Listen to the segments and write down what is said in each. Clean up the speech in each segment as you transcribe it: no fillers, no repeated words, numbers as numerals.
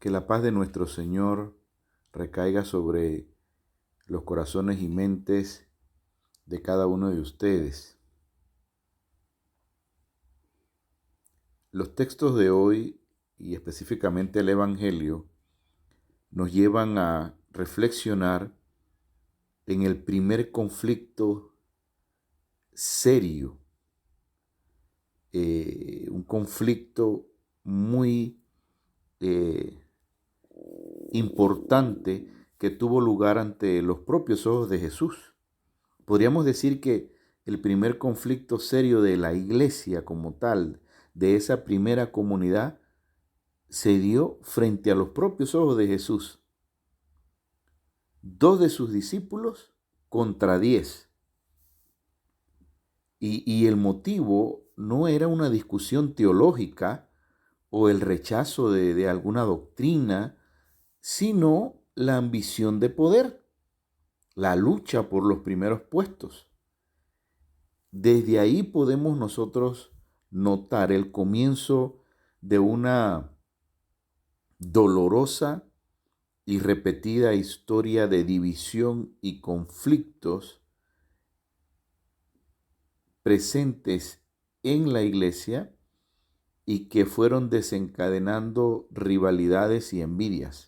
Que la paz de nuestro Señor recaiga sobre los corazones y mentes de cada uno de ustedes. Los textos de hoy, y específicamente el Evangelio, nos llevan a reflexionar en el primer conflicto serio, un conflicto muy importante que tuvo lugar ante los propios ojos de Jesús. Podríamos decir que el primer conflicto serio de la iglesia como tal, de esa primera comunidad, se dio frente a los propios ojos de Jesús. 2 de sus discípulos contra 10. Y el motivo no era una discusión teológica o el rechazo de alguna doctrina, sino la ambición de poder, la lucha por los primeros puestos. Desde ahí podemos nosotros notar el comienzo de una dolorosa y repetida historia de división y conflictos presentes en la iglesia y que fueron desencadenando rivalidades y envidias.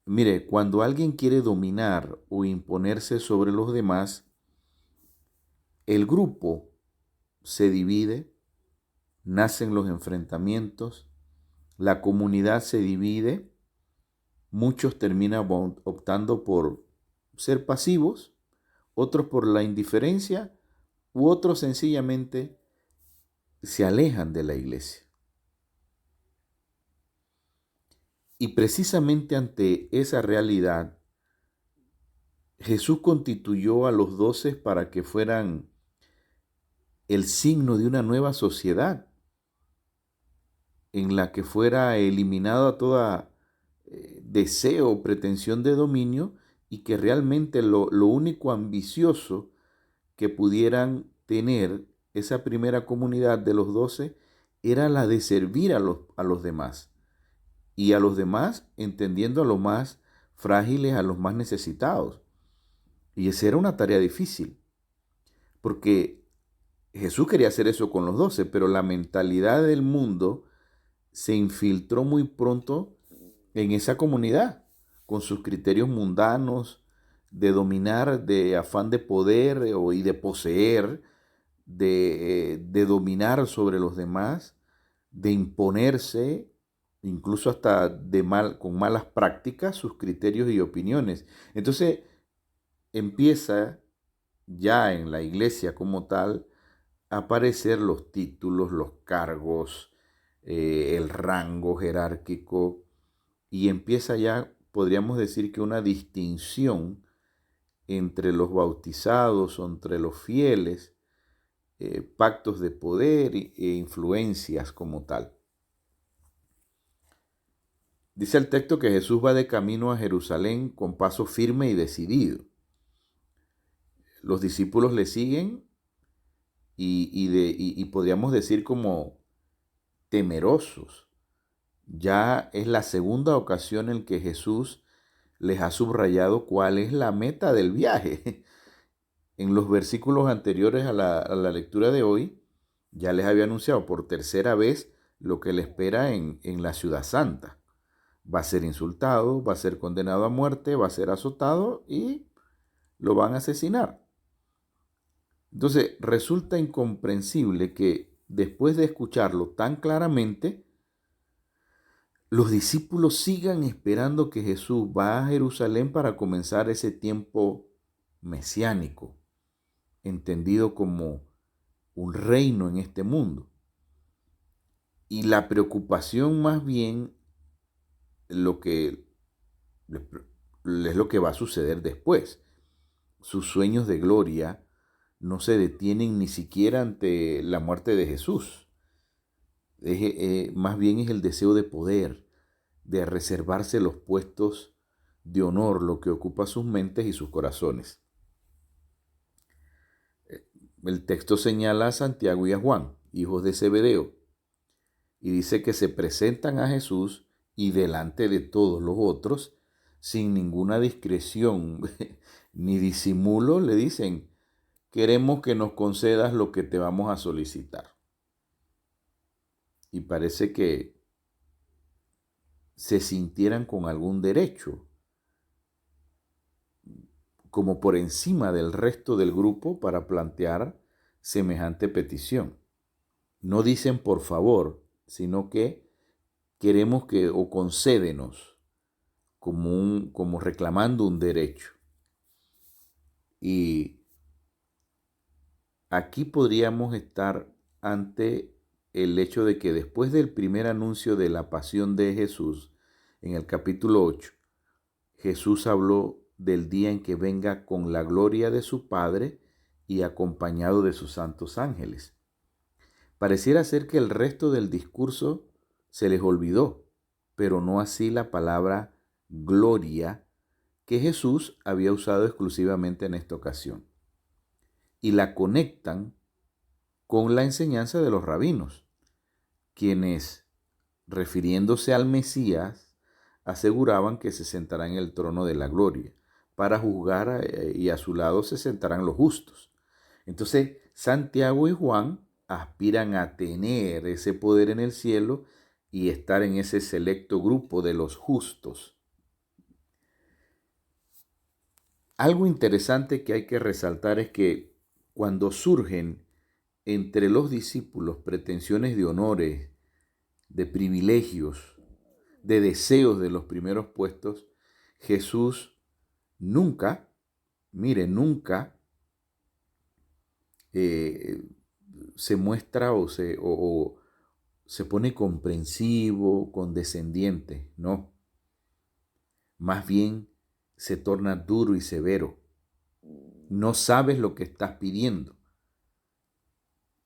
Mire, cuando alguien quiere dominar o imponerse sobre los demás, el grupo se divide, nacen los enfrentamientos, la comunidad se divide, muchos terminan optando por ser pasivos, otros por la indiferencia u otros sencillamente se alejan de la iglesia. Y precisamente ante esa realidad, Jesús constituyó a los 12 para que fueran el signo de una nueva sociedad en la que fuera eliminada toda deseo o pretensión de dominio y que realmente lo único ambicioso que pudieran tener esa primera comunidad de los 12 era la de servir a los demás. Y a los demás entendiendo a los más frágiles, a los más necesitados. Y esa era una tarea difícil, porque Jesús quería hacer eso con los 12, pero la mentalidad del mundo se infiltró muy pronto en esa comunidad, con sus criterios mundanos, de dominar, de afán de poder y de poseer, de dominar sobre los demás, de imponerse, incluso hasta con malas prácticas, sus criterios y opiniones. Entonces empieza ya en la iglesia como tal a aparecer los títulos, los cargos, el rango jerárquico, y empieza ya, podríamos decir que una distinción entre los bautizados, entre los fieles, pactos de poder e influencias como tal. Dice el texto que Jesús va de camino a Jerusalén con paso firme y decidido. Los discípulos le siguen y podríamos decir como temerosos. Ya es la segunda ocasión en que Jesús les ha subrayado cuál es la meta del viaje. En los versículos anteriores a la lectura de hoy, ya les había anunciado por tercera vez lo que le espera en la ciudad santa. Va a ser insultado, va a ser condenado a muerte, va a ser azotado y lo van a asesinar. Entonces, resulta incomprensible que después de escucharlo tan claramente, los discípulos sigan esperando que Jesús va a Jerusalén para comenzar ese tiempo mesiánico, entendido como un reino en este mundo. Y la preocupación más bien lo que es lo que va a suceder después. Sus sueños de gloria no se detienen ni siquiera ante la muerte de Jesús. Más bien es el deseo de poder, de reservarse los puestos de honor, lo que ocupa sus mentes y sus corazones. El texto señala a Santiago y a Juan, hijos de Zebedeo, Y dice que se presentan a Jesús y delante de todos los otros, sin ninguna discreción ni disimulo, le dicen, queremos que nos concedas lo que te vamos a solicitar. Y parece que se sintieran con algún derecho, como por encima del resto del grupo para plantear semejante petición. No dicen por favor, sino que queremos que o concédenos como reclamando un derecho. Y aquí podríamos estar ante el hecho de que después del primer anuncio de la pasión de Jesús, en el capítulo 8, Jesús habló del día en que venga con la gloria de su Padre y acompañado de sus santos ángeles. Pareciera ser que el resto del discurso se les olvidó, pero no así la palabra gloria que Jesús había usado exclusivamente en esta ocasión. Y la conectan con la enseñanza de los rabinos, quienes, refiriéndose al Mesías, aseguraban que se sentará en el trono de la gloria para juzgar y a su lado se sentarán los justos. Entonces, Santiago y Juan aspiran a tener ese poder en el cielo y estar en ese selecto grupo de los justos. Algo interesante que hay que resaltar es que cuando surgen entre los discípulos pretensiones de honores, de privilegios, de deseos de los primeros puestos, Jesús nunca, nunca se muestra o se pone comprensivo, condescendiente, no. Más bien se torna duro y severo. No sabes lo que estás pidiendo.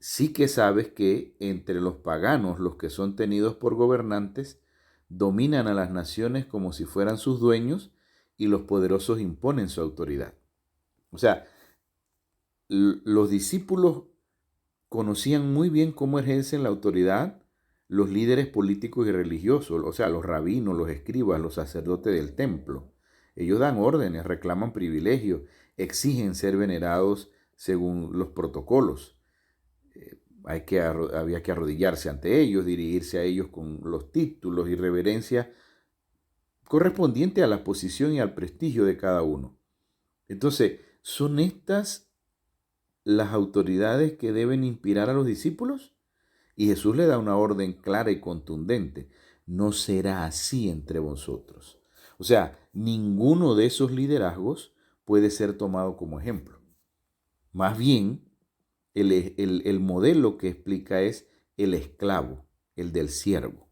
Sí que sabes que entre los paganos, los que son tenidos por gobernantes, dominan a las naciones como si fueran sus dueños y los poderosos imponen su autoridad. O sea, los discípulos conocían muy bien cómo ejercen la autoridad los líderes políticos y religiosos, o sea, los rabinos, los escribas, los sacerdotes del templo. Ellos dan órdenes, reclaman privilegios, exigen ser venerados según los protocolos. Había que arrodillarse ante ellos, dirigirse a ellos con los títulos y reverencia correspondiente a la posición y al prestigio de cada uno. Entonces, ¿son estas las autoridades que deben inspirar a los discípulos? Y Jesús le da una orden clara y contundente. No será así entre vosotros. O sea, ninguno de esos liderazgos puede ser tomado como ejemplo. Más bien, el modelo que explica es el esclavo, el del siervo.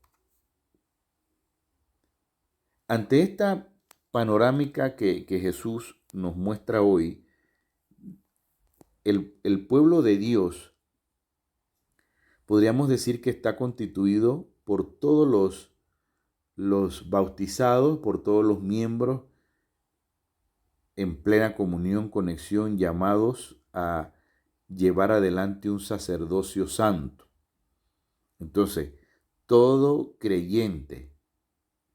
Ante esta panorámica que Jesús nos muestra hoy, el pueblo de Dios podríamos decir que está constituido por todos los bautizados, por todos los miembros en plena comunión, conexión, llamados a llevar adelante un sacerdocio santo. Entonces, todo creyente,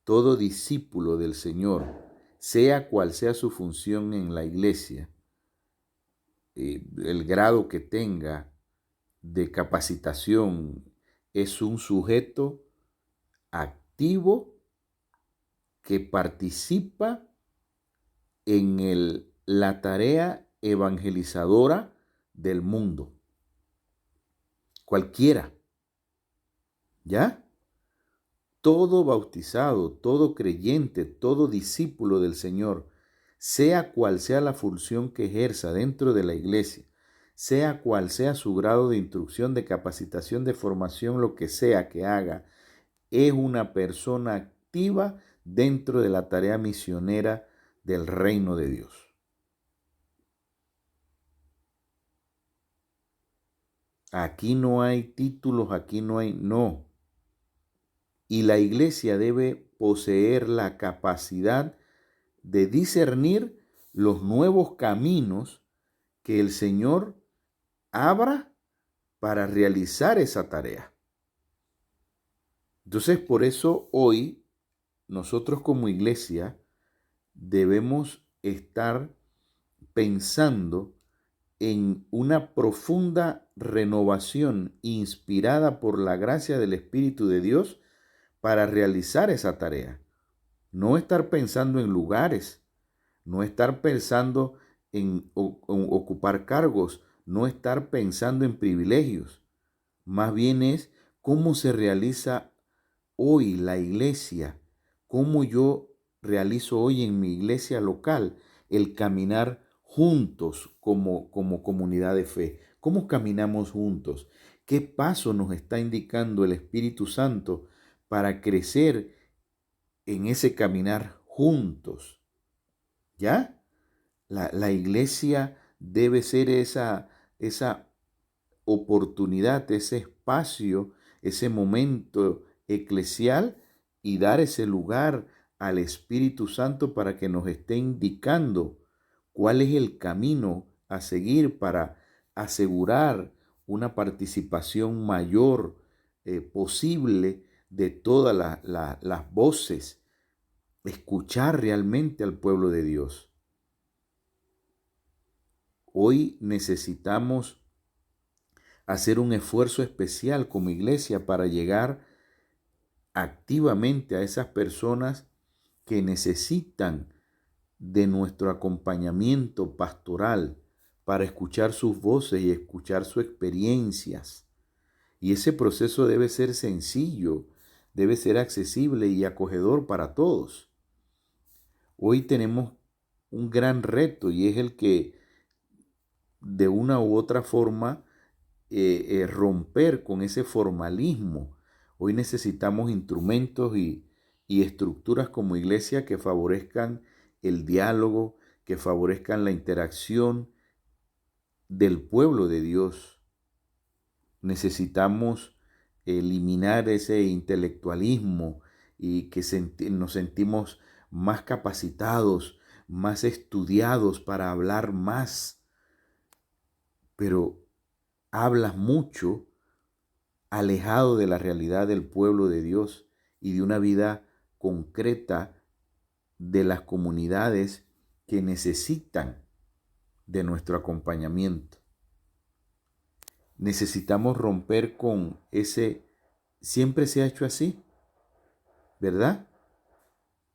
todo discípulo del Señor, sea cual sea su función en la iglesia, el grado que tenga de capacitación, es un sujeto activo que participa en la tarea evangelizadora del mundo. Cualquiera. ¿Ya? Todo bautizado, todo creyente, todo discípulo del Señor, sea cual sea la función que ejerza dentro de la iglesia, sea cual sea su grado de instrucción, de capacitación, de formación, lo que sea que haga, es una persona activa dentro de la tarea misionera del reino de Dios. Aquí no hay títulos, aquí no. Y la iglesia debe poseer la capacidad de discernir los nuevos caminos que el Señor abra para realizar esa tarea. Entonces, por eso hoy nosotros como iglesia debemos estar pensando en una profunda renovación inspirada por la gracia del Espíritu de Dios para realizar esa tarea. No estar pensando en lugares, no estar pensando en ocupar cargos, no estar pensando en privilegios. Más bien es cómo se realiza hoy la iglesia, cómo yo realizo hoy en mi iglesia local el caminar juntos como comunidad de fe. ¿Cómo caminamos juntos? ¿Qué paso nos está indicando el Espíritu Santo para crecer en ese caminar juntos? ¿Ya? La iglesia debe ser esa oportunidad, ese espacio, ese momento eclesial y dar ese lugar al Espíritu Santo para que nos esté indicando cuál es el camino a seguir para asegurar una participación mayor posible de todas las voces, escuchar realmente al pueblo de Dios. Hoy necesitamos hacer un esfuerzo especial como iglesia para llegar activamente a esas personas que necesitan de nuestro acompañamiento pastoral para escuchar sus voces y escuchar sus experiencias. Y ese proceso debe ser sencillo, debe ser accesible y acogedor para todos. Hoy tenemos un gran reto y es el que de una u otra forma romper con ese formalismo. Hoy necesitamos instrumentos y estructuras como iglesia que favorezcan el diálogo, que favorezcan la interacción del pueblo de Dios. Necesitamos eliminar ese intelectualismo y que nos sentimos más capacitados, más estudiados para hablar más, pero hablas mucho alejado de la realidad del pueblo de Dios y de una vida concreta de las comunidades que necesitan de nuestro acompañamiento. Necesitamos romper con ese, siempre se ha hecho así, ¿verdad?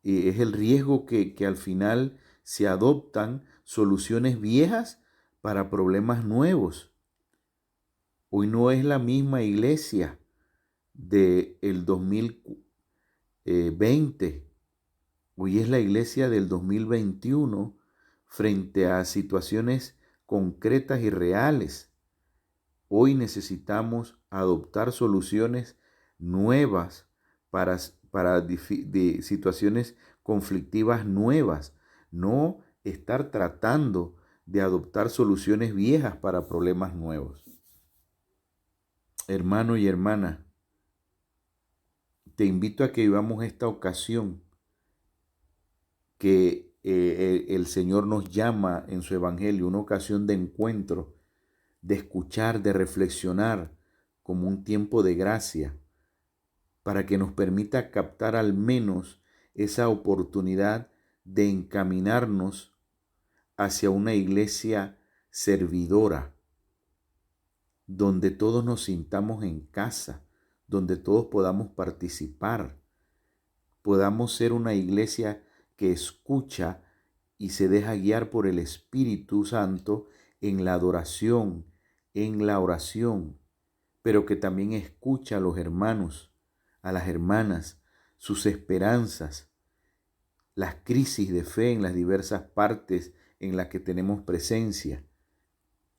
Y es el riesgo que al final se adoptan soluciones viejas para problemas nuevos. Hoy no es la misma iglesia del 2020. Hoy es la iglesia del 2021 frente a situaciones concretas y reales. Hoy necesitamos adoptar soluciones nuevas para de situaciones conflictivas nuevas, no estar tratando de adoptar soluciones viejas para problemas nuevos. Hermano y hermana, te invito a que vivamos esta ocasión que el Señor nos llama en su Evangelio, una ocasión de encuentro, de escuchar, de reflexionar como un tiempo de gracia, para que nos permita captar al menos esa oportunidad de encaminarnos hacia una iglesia servidora, donde todos nos sintamos en casa, donde todos podamos participar, podamos ser una iglesia que escucha y se deja guiar por el Espíritu Santo en la adoración, en la oración, pero que también escucha a los hermanos, a las hermanas, sus esperanzas, las crisis de fe en las diversas partes en las que tenemos presencia,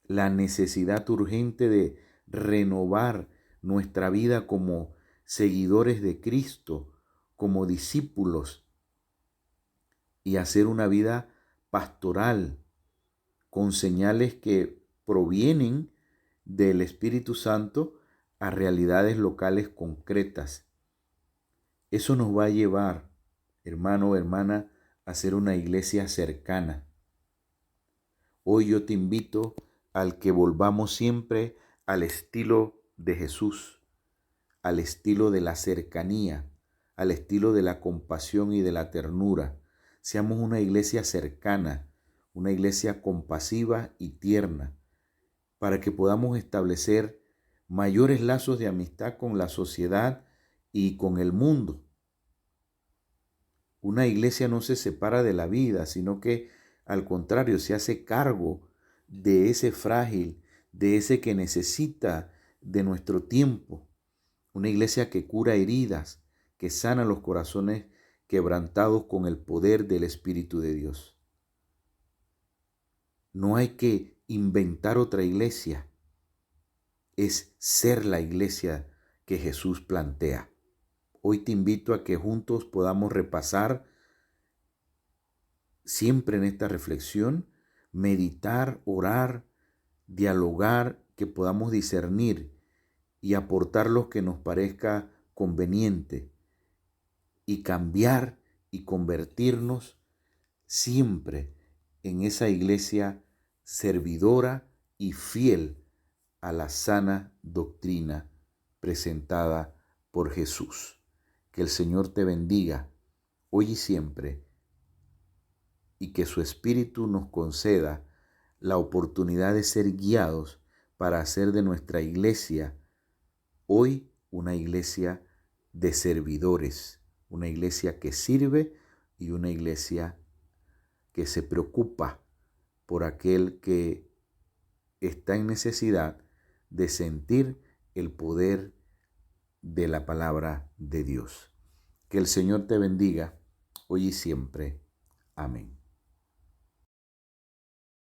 la necesidad urgente de renovar nuestra vida como seguidores de Cristo, como discípulos, y hacer una vida pastoral con señales que provienen del Espíritu Santo a realidades locales concretas. Eso nos va a llevar, hermano o hermana, a ser una iglesia cercana. Hoy yo te invito al que volvamos siempre al estilo de Jesús, al estilo de la cercanía, al estilo de la compasión y de la ternura. Seamos una iglesia cercana, una iglesia compasiva y tierna, para que podamos establecer mayores lazos de amistad con la sociedad y con el mundo. Una iglesia no se separa de la vida, sino que al contrario se hace cargo de ese frágil, de ese que necesita de nuestro tiempo. Una iglesia que cura heridas, que sana los corazones quebrantados con el poder del Espíritu de Dios. No hay que inventar otra iglesia, es ser la iglesia que Jesús plantea. Hoy te invito a que juntos podamos repasar siempre en esta reflexión, meditar, orar, dialogar, que podamos discernir y aportar lo que nos parezca conveniente y cambiar y convertirnos siempre en esa iglesia servidora y fiel a la sana doctrina presentada por Jesús. Que el Señor te bendiga hoy y siempre, y que su Espíritu nos conceda la oportunidad de ser guiados para hacer de nuestra iglesia hoy una iglesia de servidores, una iglesia que sirve y una iglesia que se preocupa por aquel que está en necesidad de sentir el poder de la palabra de Dios. Que el Señor te bendiga hoy y siempre. Amén.